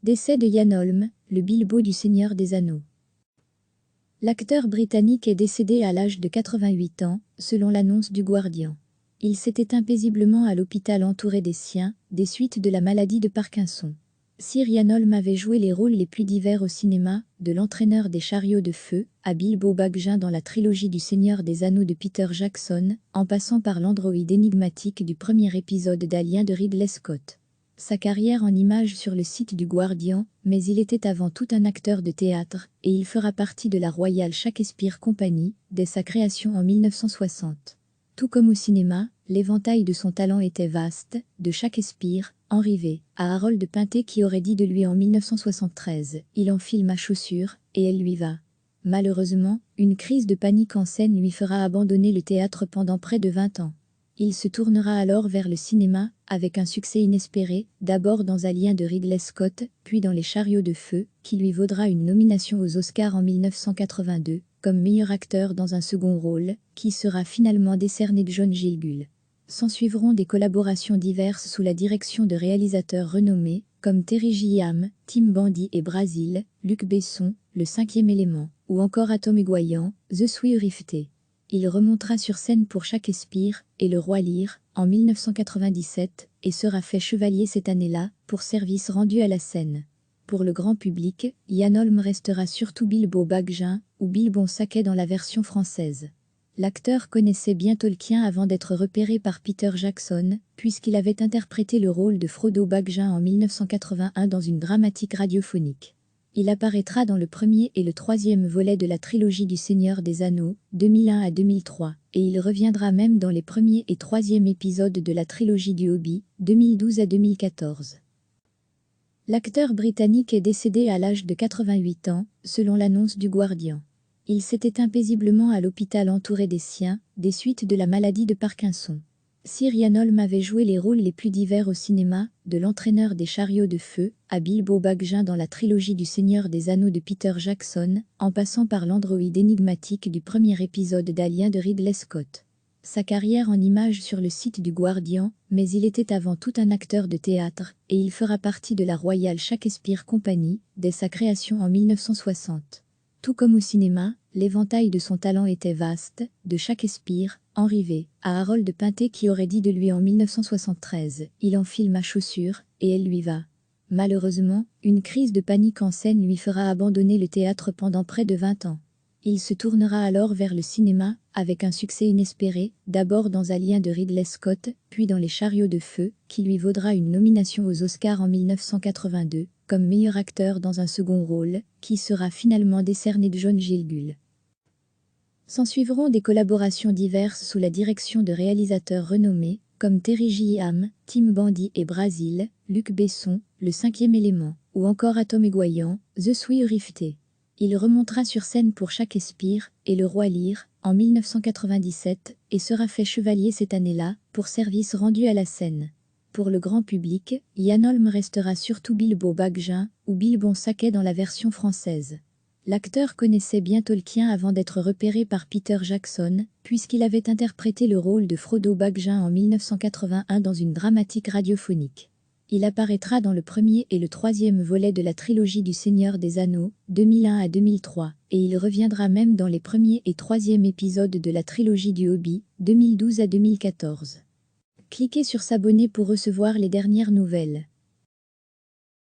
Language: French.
Décès de Ian Holm, le Bilbo du Seigneur des Anneaux. L'acteur britannique est décédé à l'âge de 88 ans, selon l'annonce du Guardian. Il s'est éteint paisiblement à l'hôpital entouré des siens, des suites de la maladie de Parkinson. Sir Ian Holm avait joué les rôles les plus divers au cinéma, de l'entraîneur des chariots de feu, à Bilbo Baggin dans la trilogie du Seigneur des Anneaux de Peter Jackson, en passant par l'androïde énigmatique du premier épisode d'Alien de Ridley Scott. Sa carrière en images sur le site du Guardian, mais il était avant tout un acteur de théâtre, et il fera partie de la Royal Shakespeare Company, dès sa création en 1960. Tout comme au cinéma, l'éventail de son talent était vaste, de Shakespeare, Henri V, à Harold Pinter qui aurait dit de lui en 1973 « Il enfile ma chaussure, et elle lui va ». Malheureusement, une crise de panique en scène lui fera abandonner le théâtre pendant près de 20 ans. Il se tournera alors vers le cinéma, avec un succès inespéré, d'abord dans Alien de Ridley Scott, puis dans Les Chariots de feu, qui lui vaudra une nomination aux Oscars en 1982, comme meilleur acteur dans un second rôle, qui sera finalement décerné de John Gielgud. S'ensuivront des collaborations diverses sous la direction de réalisateurs renommés, comme Terry Gilliam, Tim Bandy et Brazil, Luc Besson, Le Cinquième élément, ou encore Atom Egoyan, The Swifty. Il remontera sur scène pour Shakespeare et Le Roi Lear en 1997 et sera fait chevalier cette année-là pour service rendu à la scène. Pour le grand public, Ian Holm restera surtout Bilbo Baggin ou Bilbon Saquet dans la version française. L'acteur connaissait bien Tolkien avant d'être repéré par Peter Jackson, puisqu'il avait interprété le rôle de Frodo Baggin en 1981 dans une dramatique radiophonique. Il apparaîtra dans le premier et le troisième volet de la trilogie du Seigneur des Anneaux, 2001 à 2003, et il reviendra même dans les premiers et troisième épisodes de la trilogie du Hobbit, 2012 à 2014. L'acteur britannique est décédé à l'âge de 88 ans, selon l'annonce du Guardian. Il s'est éteint paisiblement à l'hôpital entouré des siens, des suites de la maladie de Parkinson. Sir Ian Holm avait joué les rôles les plus divers au cinéma, de l'entraîneur des chariots de feu, à Bilbo Baggin dans la trilogie du Seigneur des Anneaux de Peter Jackson, en passant par l'androïde énigmatique du premier épisode d'Alien de Ridley Scott. Sa carrière en images sur le site du Guardian, mais il était avant tout un acteur de théâtre, et il fera partie de la Royal Shakespeare Company, dès sa création en 1960. Tout comme au cinéma, l'éventail de son talent était vaste, de Shakespeare, Henri V, à Harold Pinter qui aurait dit de lui en 1973 « Il enfile ma chaussure, et elle lui va ». Malheureusement, une crise de panique en scène lui fera abandonner le théâtre pendant près de 20 ans. Il se tournera alors vers le cinéma, avec un succès inespéré, d'abord dans Alien de Ridley Scott, puis dans Les Chariots de feu, qui lui vaudra une nomination aux Oscars en 1982, comme meilleur acteur dans un second rôle, qui sera finalement décerné de John Gielgud. S'ensuivront des collaborations diverses sous la direction de réalisateurs renommés, comme Terry Gilliam, Tim Bandy et Brazil, Luc Besson, Le Cinquième élément, ou encore Atom Egoyan, The Swifty. Il remontera sur scène pour Shakespeare et Le Roi Lear en 1997 et sera fait chevalier cette année-là pour service rendu à la scène. Pour le grand public, Ian Holm restera surtout Bilbo Baggin ou Bilbon Saquet dans la version française. L'acteur connaissait bien Tolkien avant d'être repéré par Peter Jackson, puisqu'il avait interprété le rôle de Frodo Baggin en 1981 dans une dramatique radiophonique. Il apparaîtra dans le premier et le troisième volet de la trilogie du Seigneur des Anneaux, 2001 à 2003, et il reviendra même dans les premiers et troisième épisodes de la trilogie du Hobbit, 2012 à 2014. Cliquez sur s'abonner pour recevoir les dernières nouvelles.